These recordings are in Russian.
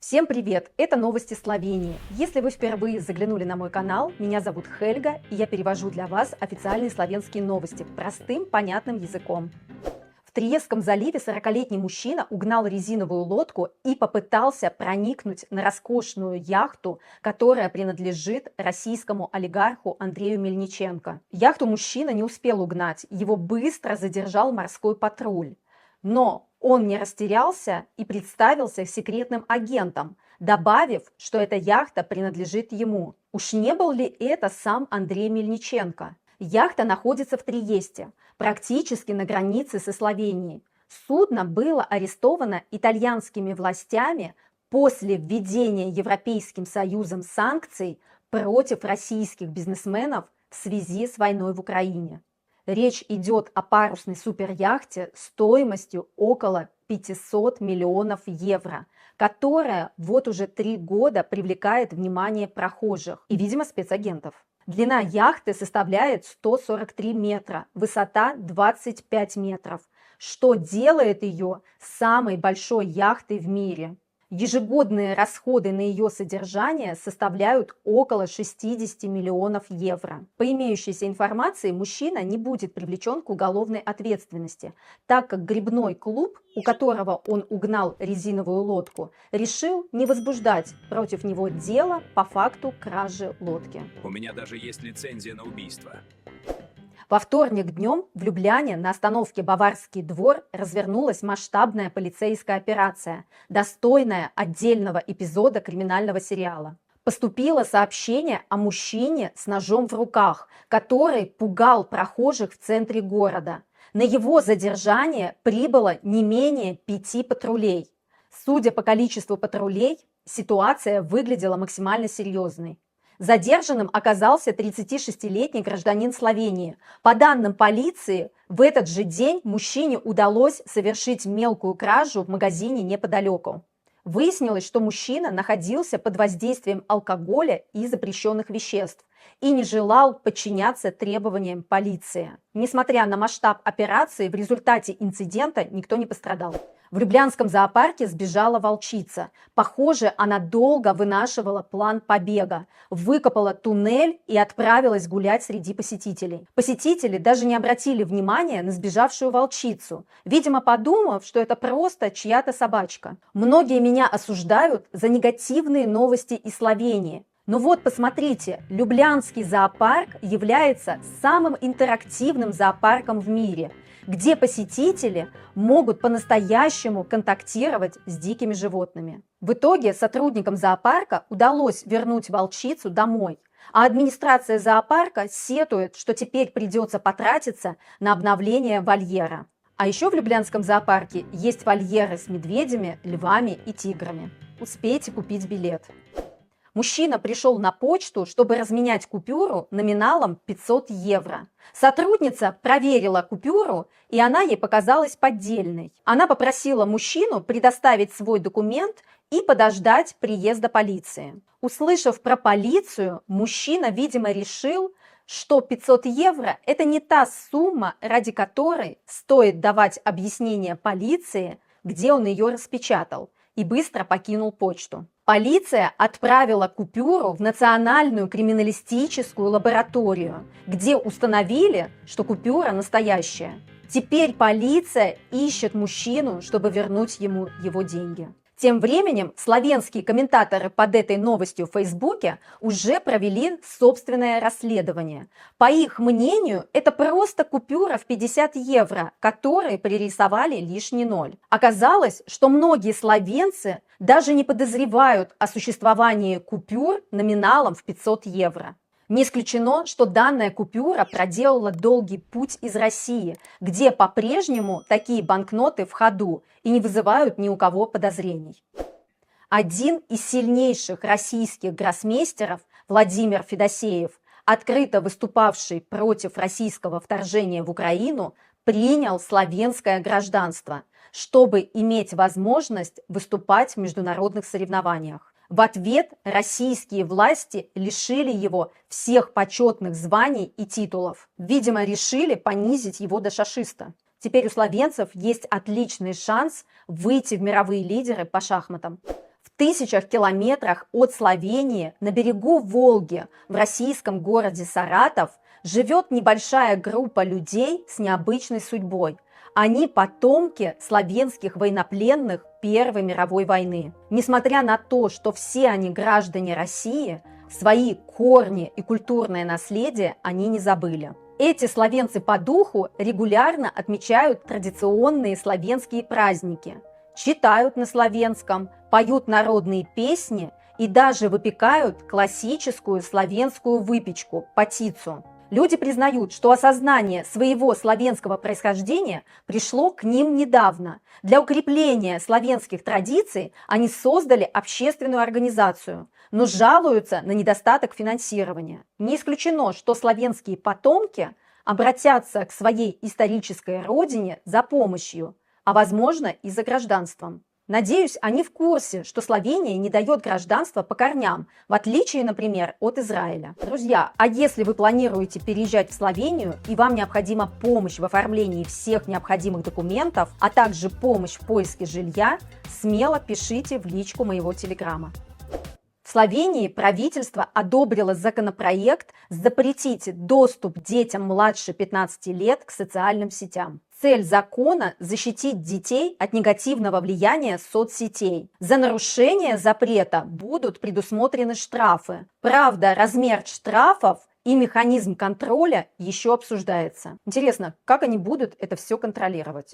Всем привет! Это новости Словении. Если вы впервые заглянули на мой канал, меня зовут Хельга, и я перевожу для вас официальные словенские новости простым, понятным языком. В Триестском заливе 40-летний мужчина угнал резиновую лодку и попытался проникнуть на роскошную яхту, которая принадлежит российскому олигарху Андрею Мельниченко. Яхту мужчина не успел угнать, его быстро задержал морской патруль. Но он не растерялся и представился секретным агентом, добавив, что эта яхта принадлежит ему. Уж не был ли это сам Андрей Мельниченко? Яхта находится в Триесте, практически на границе со Словенией. Судно было арестовано итальянскими властями после введения Европейским Союзом санкций против российских бизнесменов в связи с войной в Украине. Речь идет о парусной суперяхте стоимостью около 500 миллионов евро, которая вот уже 3 года привлекает внимание прохожих и, видимо, спецагентов. Длина яхты составляет 143 метра, высота 25 метров, что делает ее самой большой яхтой в мире. Ежегодные расходы на ее содержание составляют около 60 миллионов евро. По имеющейся информации, мужчина не будет привлечен к уголовной ответственности, так как гребной клуб, у которого он угнал резиновую лодку, решил не возбуждать против него дело по факту кражи лодки. У меня даже есть лицензия на убийство. Во вторник днем в Любляне на остановке Баварский двор развернулась масштабная полицейская операция, достойная отдельного эпизода криминального сериала. Поступило сообщение о мужчине с ножом в руках, который пугал прохожих в центре города. На его задержание прибыло не менее 5 патрулей. Судя по количеству патрулей, ситуация выглядела максимально серьезной. Задержанным оказался 36-летний гражданин Словении. По данным полиции, в этот же день мужчине удалось совершить мелкую кражу в магазине неподалеку. Выяснилось, что мужчина находился под воздействием алкоголя и запрещенных веществ и не желал подчиняться требованиям полиции. Несмотря на масштаб операции, в результате инцидента никто не пострадал. В Люблянском зоопарке сбежала волчица. Похоже, она долго вынашивала план побега, выкопала туннель и отправилась гулять среди посетителей. Посетители даже не обратили внимания на сбежавшую волчицу, видимо, подумав, что это просто чья-то собачка. Многие меня осуждают за негативные новости из Словении. Но вот посмотрите, Люблянский зоопарк является самым интерактивным зоопарком в мире, где посетители могут по-настоящему контактировать с дикими животными. В итоге сотрудникам зоопарка удалось вернуть волчицу домой, а администрация зоопарка сетует, что теперь придется потратиться на обновление вольера. А еще в Люблянском зоопарке есть вольеры с медведями, львами и тиграми. Успейте купить билет. Мужчина пришел на почту, чтобы разменять купюру номиналом 500 евро. Сотрудница проверила купюру, и она ей показалась поддельной. Она попросила мужчину предоставить свой документ и подождать приезда полиции. Услышав про полицию, мужчина, видимо, решил, что 500 евро – это не та сумма, ради которой стоит давать объяснение полиции, где он ее распечатал, и быстро покинул почту. Полиция отправила купюру в Национальную криминалистическую лабораторию, где установили, что купюра настоящая. Теперь полиция ищет мужчину, чтобы вернуть ему его деньги. Тем временем словенские комментаторы под этой новостью в Фейсбуке уже провели собственное расследование. По их мнению, это просто купюра в 50 евро, которой пририсовали лишний ноль. Оказалось, что многие словенцы даже не подозревают о существовании купюр номиналом в 500 евро. Не исключено, что данная купюра проделала долгий путь из России, где по-прежнему такие банкноты в ходу и не вызывают ни у кого подозрений. Один из сильнейших российских гроссмейстеров, Владимир Федосеев, открыто выступавший против российского вторжения в Украину, принял словенское гражданство, чтобы иметь возможность выступать в международных соревнованиях. В ответ российские власти лишили его всех почетных званий и титулов. Видимо, решили понизить его до шашиста. Теперь у словенцев есть отличный шанс выйти в мировые лидеры по шахматам. В 1000 километрах от Словении на берегу Волги в российском городе Саратов живет небольшая группа людей с необычной судьбой. Они потомки славянских военнопленных Первой мировой войны. Несмотря на то, что все они граждане России, свои корни и культурное наследие они не забыли. Эти словенцы по духу регулярно отмечают традиционные славянские праздники, читают на славянском, поют народные песни и даже выпекают классическую славянскую выпечку – патицу. Люди признают, что осознание своего славянского происхождения пришло к ним недавно. Для укрепления славянских традиций они создали общественную организацию, но жалуются на недостаток финансирования. Не исключено, что славянские потомки обратятся к своей исторической родине за помощью, а возможно и за гражданством. Надеюсь, они в курсе, что Словения не дает гражданства по корням, в отличие, например, от Израиля. Друзья, а если вы планируете переезжать в Словению и вам необходима помощь в оформлении всех необходимых документов, а также помощь в поиске жилья, смело пишите в личку моего телеграма. В Словении правительство одобрило законопроект запретить доступ детям младше 15 лет к социальным сетям. Цель закона – защитить детей от негативного влияния соцсетей. За нарушение запрета будут предусмотрены штрафы. Правда, размер штрафов и механизм контроля еще обсуждается. Интересно, как они будут это все контролировать?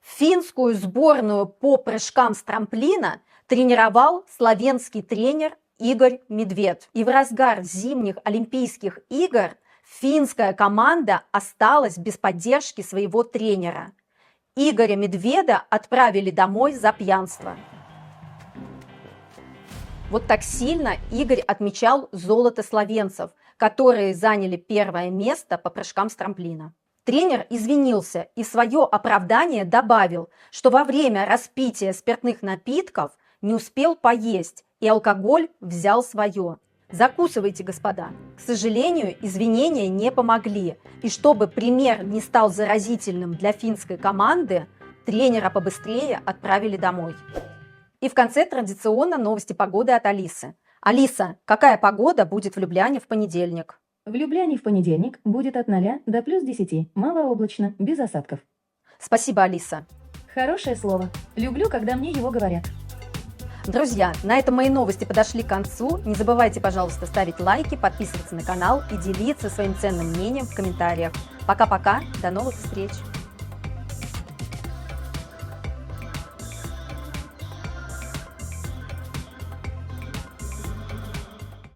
Финскую сборную по прыжкам с трамплина тренировал словенский тренер Игорь Медвед. И в разгар зимних Олимпийских игр финская команда осталась без поддержки своего тренера. Игоря Медведа отправили домой за пьянство. Вот так сильно Игорь отмечал золото словенцев, которые заняли первое место по прыжкам с трамплина. Тренер извинился и в свое оправдание добавил, что во время распития спиртных напитков не успел поесть, и алкоголь взял свое. Закусывайте, господа. К сожалению, извинения не помогли. И чтобы пример не стал заразительным для финской команды, тренера побыстрее отправили домой. И в конце традиционно новости погоды от Алисы. Алиса, какая погода будет в Любляне в понедельник? В Любляне в понедельник будет от 0 до плюс 10, малооблачно, без осадков. Спасибо, Алиса. Хорошее слово. Люблю, когда мне его говорят. Друзья, на этом мои новости подошли к концу. Не забывайте, пожалуйста, ставить лайки, подписываться на канал и делиться своим ценным мнением в комментариях. Пока-пока, до новых встреч!